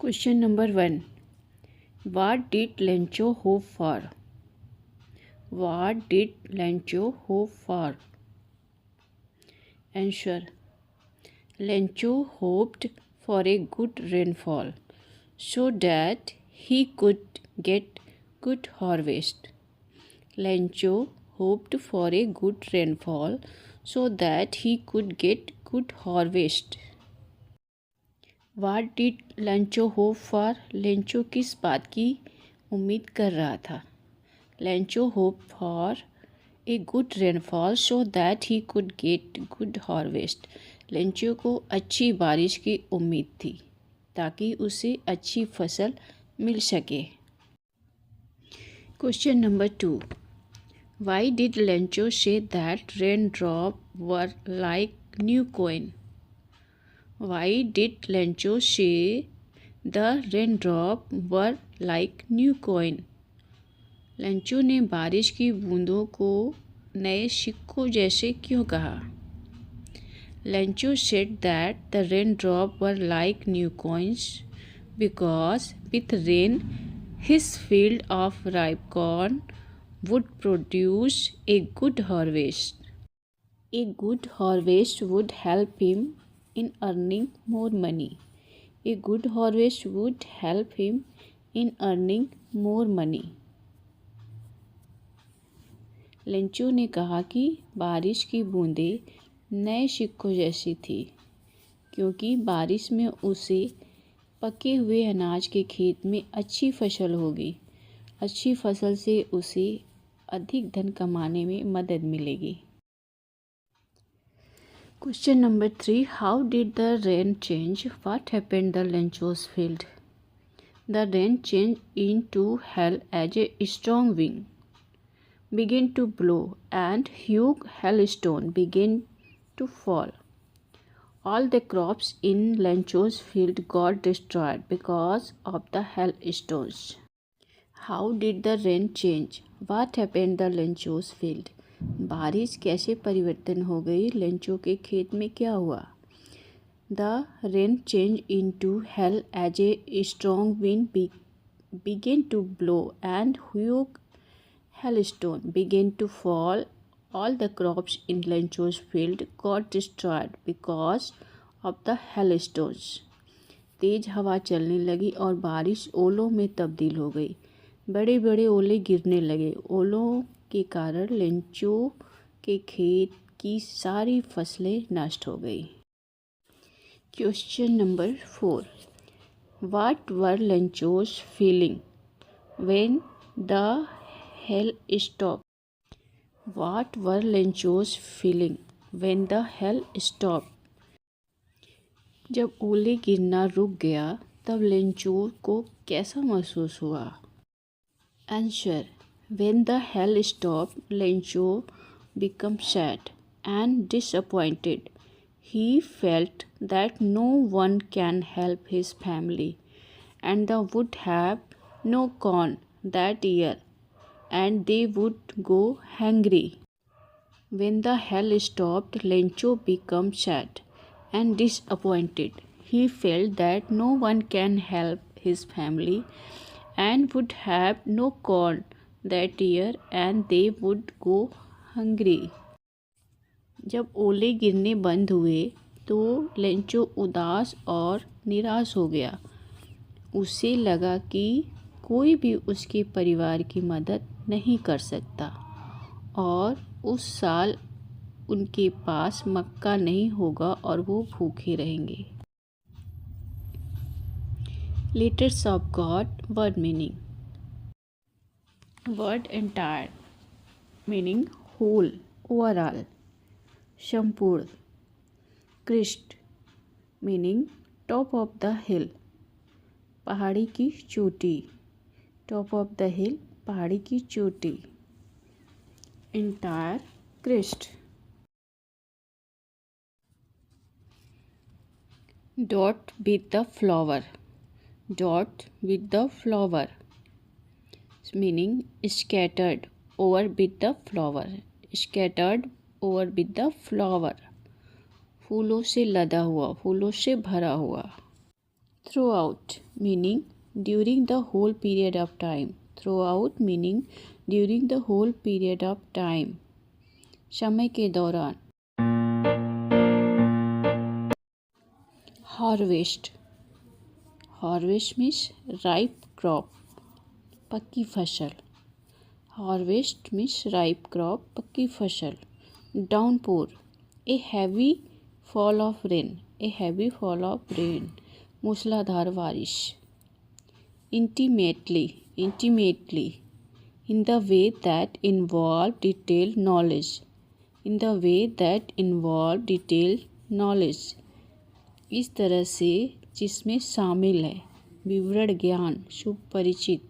Question number 1. What did Lencho hope for? What did Lencho hope for? Answer. Lencho hoped for a good rainfall so that he could get good harvest. Lencho hoped for a good rainfall so that he could get good harvest. What did Lencho hope for? Lencho किस बात की उम्मीद कर रहा था? Lencho hoped for a good rainfall so that he could get good harvest. Lencho को अच्छी बारिश की उम्मीद थी ताकि उसे अच्छी फसल मिल सके. Question number 2. Why did Lencho say that raindrops were like new coin? Why did Lencho say the raindrops were like new coin? Lencho ने बारिश की बूंदों को नए सिक्कों जैसे क्यों कहा? Lencho said that the raindrops were like new coins because with rain his field of ripe corn would produce a good harvest. A good harvest would help him in earning more money. A good harvest would help him in earning more money. Lencho ने कहा कि बारिश की बूंदें नए सिक्कों जैसी थी क्योंकि बारिश में उसे पके हुए अनाज के खेत में अच्छी फसल होगी. अच्छी फसल से उसे अधिक धन कमाने में मदद मिलेगी. Question number 3. How did the rain change? What happened the Lencho's field? The rain changed into hail as a strong wind began to blow and huge hailstone began to fall. All the crops in Lencho's field got destroyed because of the hailstones. How did the rain change? What happened the Lencho's field? बारिश कैसे परिवर्तन हो गई? Lencho के खेत में क्या हुआ? The rain changed into hail as a strong wind began to blow and huge hailstone began to fall. All the crops in Lencho's field got destroyed because of the hailstones. तेज हवा चलने लगी और बारिश ओलों में तब्दील हो गई. बड़े बड़े ओले गिरने लगे. ओलों के कारण लेंचो के खेत की सारी फसलें नष्ट हो गई. Question number 4. What were Lencho's feeling when the hail stopped? What were Lencho's feeling when the hail stopped? जब ओले गिरना रुक गया तब लेंचो को कैसा महसूस हुआ? Answer. When the hail stopped, Lencho became sad and disappointed. He felt that no one can help his family, and they would have no corn that year, and they would go hungry. When the hail stopped, Lencho became sad and disappointed. He felt that no one can help his family, and would have no corn that year, and they would go hungry. जब ओले गिरने बंद हुए तो Lencho उदास और निराश हो गया. उसे लगा कि कोई भी उसके परिवार की मदद नहीं कर सकता और उस साल उनके पास मक्का नहीं होगा और वो भूखे रहेंगे. Letters of God. Word meaning. Word entire meaning whole, overall. संपूर्ण. Crest meaning top of the hill, पहाड़ी की चोटी. Top of the hill, पहाड़ी की चोटी. Entire crest. Dot with the flower. Dot with the flower meaning scattered over with the flower. Scattered over with the flower. फूलों से लदा हुआ, फूलों से भरा हुआ. Throughout meaning during the whole period of time. Throughout meaning during the whole period of time. समय के दौरान. Harvest. Harvest means ripe crop. पक्की फसल. Harvest means ripe crop. पक्की फसल. Downpour. A heavy fall of rain. A heavy fall of rain. मूसलाधार बारिश. Intimately. Intimately. In the way that involve detailed knowledge. In the way that involve detailed knowledge. इस तरह से जिसमें शामिल है विवरण ज्ञान. शुभ परिचित.